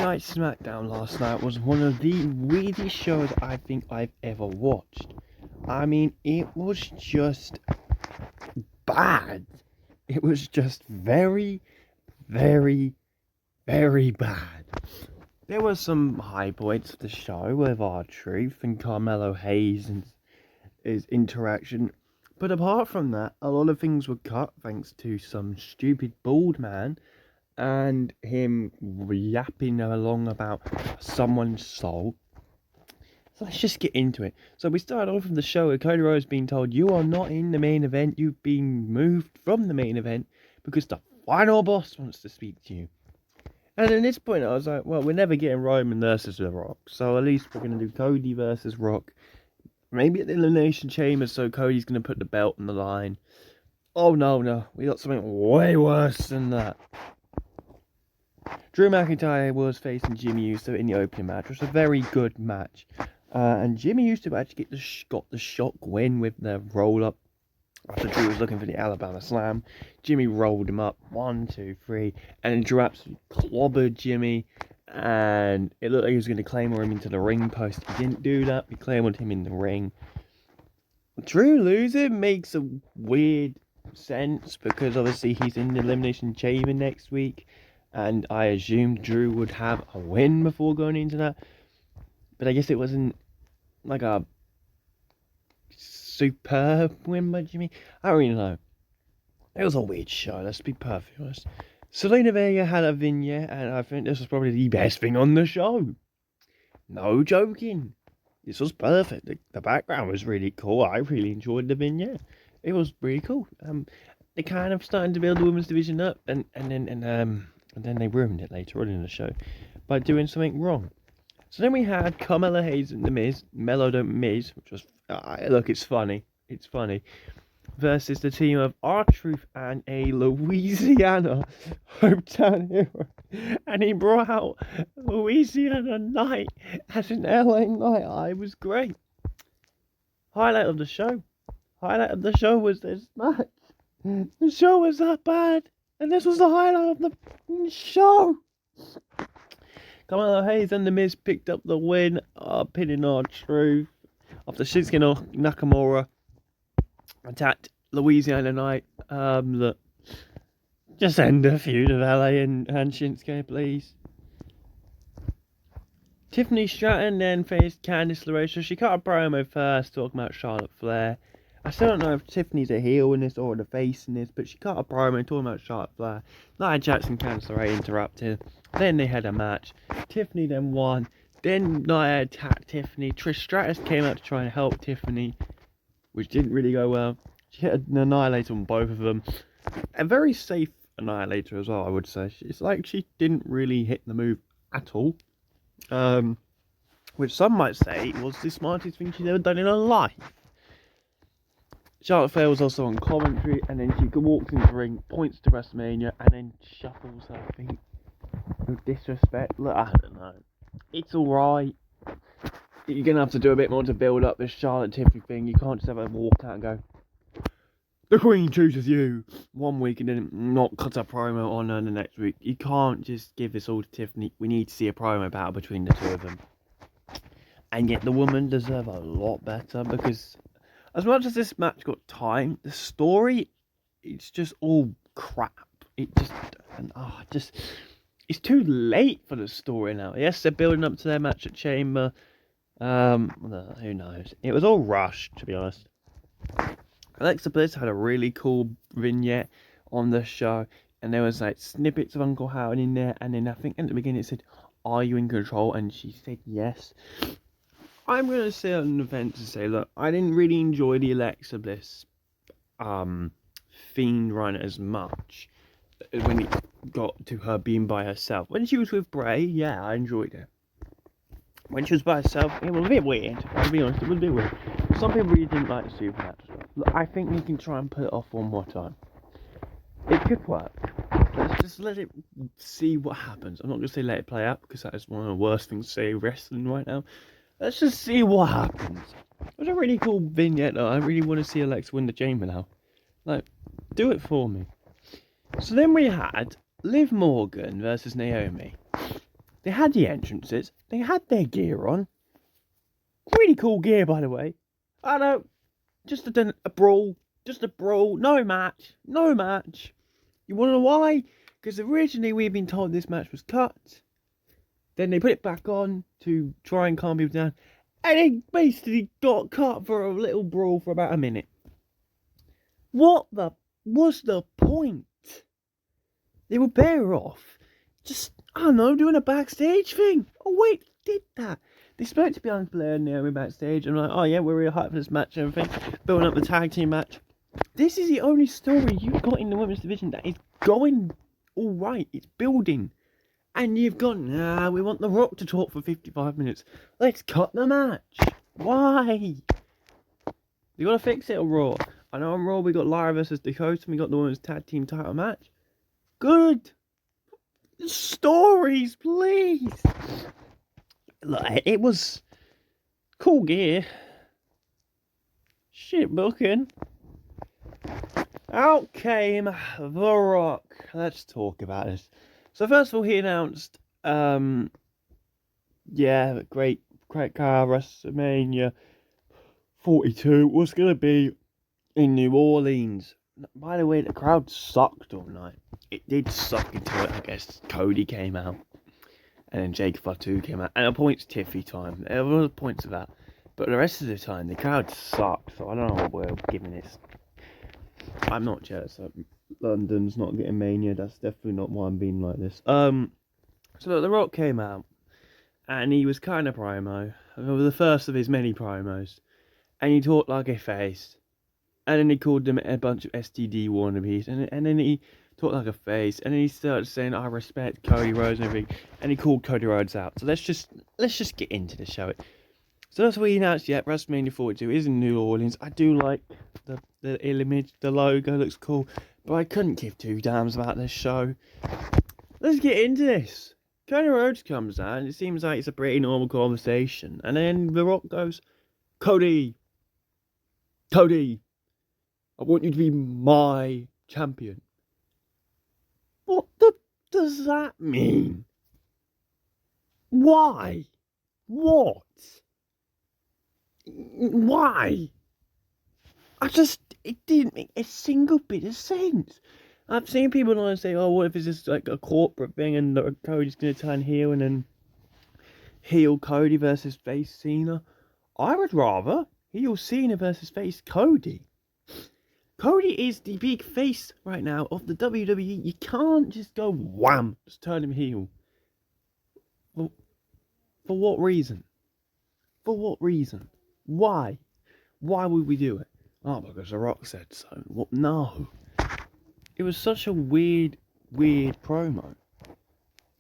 Night SmackDown last night was one of the weirdest shows I think I've ever watched. I mean, it was just bad. It was just very, very, very bad. There were some high points of the show with R-Truth and Carmelo Hayes and his interaction. But apart from that, a lot of things were cut thanks to some stupid bald man and him yapping along about someone's soul. So let's just get into it. So we started off from the show with Cody Rhodes being told, you are not in the main event, you've been moved from the main event because the final boss wants to speak to you. And at this point I was like, well, we're never getting Roman versus The Rock, so at least we're going to do Cody versus Rock. Maybe at the Elimination Chamber, so Cody's going to put the belt on the line. Oh no, we got something way worse than that. Drew McIntyre was facing Jimmy Uso in the opening match. It was a very good match. And Jimmy Uso actually got the shock win with the roll-up. After Drew was looking for the Alabama Slam, Jimmy rolled him up. 1, 2, 3. And then Drew absolutely clobbered Jimmy. And it looked like he was going to claymore him into the ring post. He didn't do that. He claymored him in the ring. Drew losing makes a weird sense because obviously he's in the Elimination Chamber next week. And I assumed Drew would have a win before going into that. But I guess it wasn't like a superb win by Jimmy. I don't really know. It was a weird show, let's be perfectly honest. Selena Vega had a vignette, and I think this was probably the best thing on the show. No joking. This was perfect. The background was really cool. I really enjoyed the vignette. It was really cool. They kind of starting to build the women's division up, and then they ruined it later on in the show by doing something wrong. So then we had Carmelo Hayes and The Miz, Mellow Don't Miz, which was, look, it's funny, versus the team of R-Truth and a Louisiana hometown hero. And he brought out Louisiana Night as an LA Night. I was great. Highlight of the show was this match. The show was that bad. And this was the highlight of the show. Carmelo Hayes and The Miz picked up the win, pinning R-Truth after Shinsuke Nakamura attacked Louisiana Night. Look, just end the feud of LA and Shinsuke, please. Tiffany Stratton then faced Candice LeRae. So she cut a promo first talking about Charlotte Flair. I still don't know if Tiffany's a heel in this or the face in this, but she cut a promo talking about Charlotte Flair. Nia Jax and Candice LeRae interrupted. Then they had a match. Tiffany then won. Then Nia attacked Tiffany. Trish Stratus came out to try and help Tiffany, which didn't really go well. She hit an annihilator on both of them. A very safe annihilator as well, I would say. It's like she didn't really hit the move at all. Which some might say was the smartest thing she's ever done in her life. Charlotte Flair was also on commentary, and then she walks into the ring, points to WrestleMania, and then shuffles her feet with disrespect. Look, I don't know. It's alright. You're going to have to do a bit more to build up this Charlotte Tiffany thing. You can't just have her walk out and go, the Queen chooses you, one week and then not cut a promo on her the next week. You can't just give this all to Tiffany. We need to see a promo battle between the two of them. And yet the women deserve a lot better because as much as this match got time, the story, it's just all crap. It's too late for the story now. Yes, they're building up to their match at Chamber. Who knows? It was all rushed, to be honest. Alexa Bliss had a really cool vignette on the show, and there was like snippets of Uncle Howard in there, and then I think at the beginning it said, "Are you in control?" and she said yes. I'm going to say on the fence and say, look, I didn't really enjoy the Alexa Bliss Fiend run as much when it got to her being by herself. When she was with Bray, yeah, I enjoyed it. When she was by herself, it was a bit weird. I'll be honest, it was a bit weird. Some people really didn't like the Supernatural stuff. Look, I think we can try and put it off one more time. It could work. Let's just let it see what happens. I'm not going to say let it play out, because that is one of the worst things to say wrestling right now. Let's just see what happens. It was a really cool vignette though. I really want to see Alexa win the Chamber now. Like, do it for me. So then we had Liv Morgan versus Naomi. They had the entrances. They had their gear on. Really cool gear, by the way. I know. Just a brawl. Just a brawl. No match. No match. You want to know why? Because originally we had been told this match was cut. Then they put it back on to try and calm people down. And they basically got cut for a little brawl for about a minute. What was the point? They were better off just, I don't know, doing a backstage thing. Oh wait, they did that. They spoke to Bianca Belair and Naomi backstage and like, oh yeah, we're really hyped for this match and everything. Building up the tag team match. This is the only story you've got in the women's division that is going alright. It's building. And you've gone, nah, we want The Rock to talk for 55 minutes. Let's cut the match. Why? You gotta fix it on Raw. I know on Raw we got Lyra versus Dakota and we got the women's tag team title match. Good. Stories, please. Look, it was cool gear. Shit booking. Out came The Rock. Let's talk about this. So first of all, he announced, great car, WrestleMania 42 was going to be in New Orleans. By the way, the crowd sucked all night. It did suck until, I guess, Cody came out. And then Jake Fatu came out. And at points, Tiffy time. There were points of that. But the rest of the time, the crowd sucked. So I don't know what we're giving this. I'm not jealous. London's not getting Mania. That's definitely not why I'm being like this. So look, The Rock came out. And he was kind of promo. It was the first of his many promos. And he talked like a face. And then he called them a bunch of STD wannabes. And then he talked like a face. And then he started saying, I respect Cody Rhodes and everything. And he called Cody Rhodes out. So let's just get into the show. So that's what he announced. Yeah, WrestleMania 42 is in New Orleans. I do like the image. The logo looks cool. But I couldn't give two damns about this show. Let's get into this. Cody Rhodes comes out. And it seems like it's a pretty normal conversation. And then The Rock goes, Cody, I want you to be my champion. What does that mean? Why? What? Why? It didn't make a single bit of sense. I've seen people online say, oh, what if it's just like a corporate thing and Cody's going to turn heel and then heel Cody versus face Cena? I would rather heel Cena versus face Cody. Cody is the big face right now of the WWE. You can't just go wham, just turn him heel. For what reason? For what reason? Why? Why would we do it? Oh, because The Rock said so. What? No. It was such a weird promo.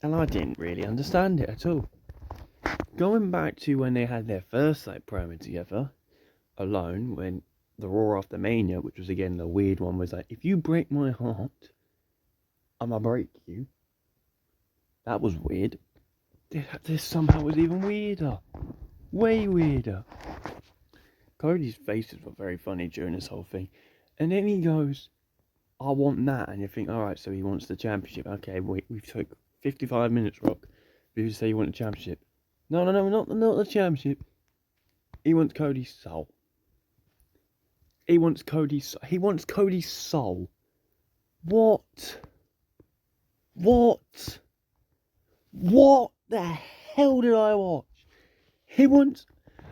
And I didn't really understand it at all. Going back to when they had their first promo together, alone, when the Raw after Mania, which was again the weird one, was like, if you break my heart, I'ma break you. That was weird. This somehow was even weirder. Way weirder. Cody's faces were very funny during this whole thing. And then he goes, I want that. And you think, alright, so he wants the championship. Okay, wait, we've took 55 minutes, Rock. You say you want the championship. No, not the championship. He wants Cody's soul. He wants Cody's soul. What? What the hell did I watch? He wants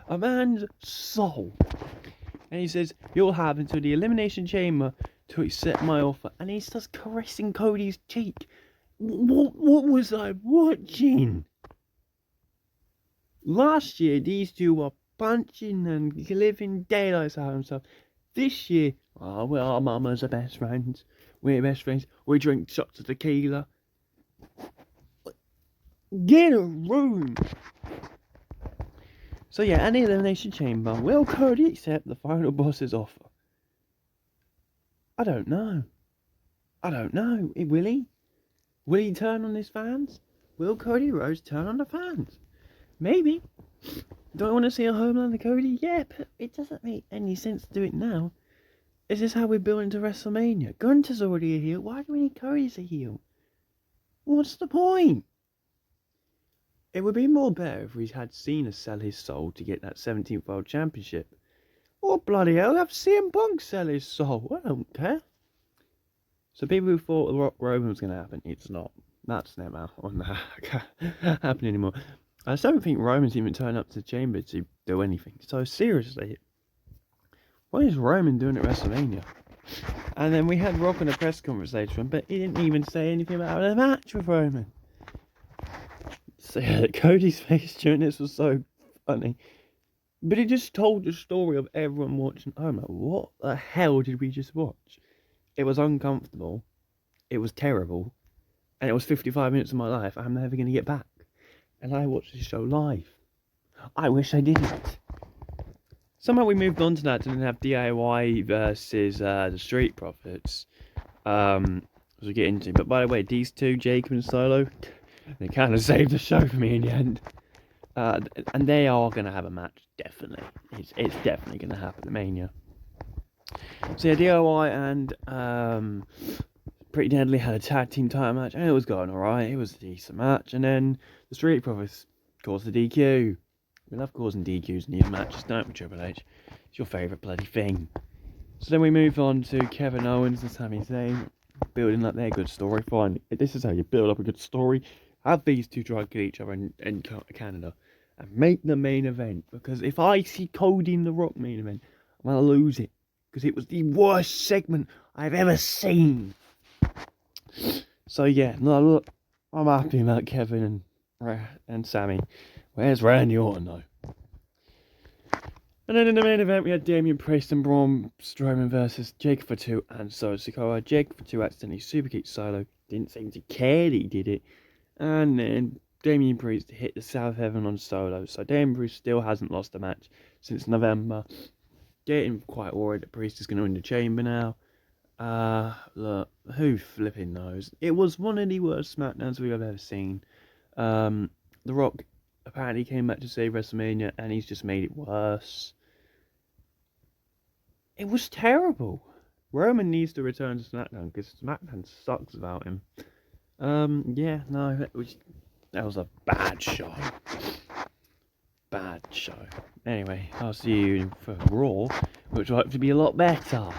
a man's soul. And he says, you'll have until the Elimination Chamber to accept my offer. And he starts caressing Cody's cheek. What was I watching? Last year, these two were punching and living daylights out of themselves. This year, oh, well, our mamas are best friends. We're best friends. We drink shots of tequila. Get a room. So yeah, an Elimination Chamber. Will Cody accept the final boss's offer? I don't know. Will he? Will he turn on his fans? Will Cody Rhodes turn on the fans? Maybe. Do I want to see a Homelander Cody? Yeah, but it doesn't make any sense to do it now. Is this how we're building to WrestleMania? Gunther's already a heel. Why do we need Cody as a heel? What's the point? It would be more better if we had Cena sell his soul to get that 17th World Championship. Or bloody hell, have CM Punk sell his soul. I don't care. So people who thought The Rock Roman was going to happen, it's not. That's never happening anymore. I just don't think Roman's even turned up to the chamber to do anything. So seriously, what is Roman doing at WrestleMania? And then we had Rock on a press conference later on, but he didn't even say anything about a match with Roman. So yeah, Cody's face during this was so funny. But he just told the story of everyone watching. Oh my, what the hell did we just watch? It was uncomfortable. It was terrible. And it was 55 minutes of my life I'm never going to get back. And I watched this show live. I wish I didn't. Somehow we moved on to that and then have DIY versus the Street Profits. As we get into. But by the way, these two, Jacob and Solo, they kind of saved the show for me in the end. And they are going to have a match, definitely. It's definitely going to happen at Mania. So yeah, DIY and Pretty Deadly had a tag team title match, and it was going alright. It was a decent match. And then the Street Profits caused the DQ. We love causing DQs in these matches, don't we, Triple H? It's your favourite bloody thing. So then we move on to Kevin Owens and Sami Zayn, building up their good story. Fine, this is how you build up a good story. Have these two try to kill each other in Canada and make the main event. Because if I see Cody in the Rock main event, I'm going to lose it. Because it was the worst segment I've ever seen. So yeah, no, look, I'm happy about Kevin and Sammy. Where's Randy Orton though? And then in the main event, we had Damian Priest and Braun Strowman versus Jake for 2 and Solo Sikoa. Jake for 2 accidentally super kicked Solo. Didn't seem to care that he did it. And then Damian Priest hit the South Heaven on Solo. So Damian Priest still hasn't lost a match since November. Getting quite worried that Priest is going to win the chamber now. Look, who flipping knows? It was one of the worst SmackDowns we've ever seen. The Rock apparently came back to save WrestleMania and he's just made it worse. It was terrible. Roman needs to return to SmackDown because SmackDown sucks without him. Yeah, no, that was a bad show. Bad show. Anyway, I'll see you for Raw, which will hopefully be a lot better.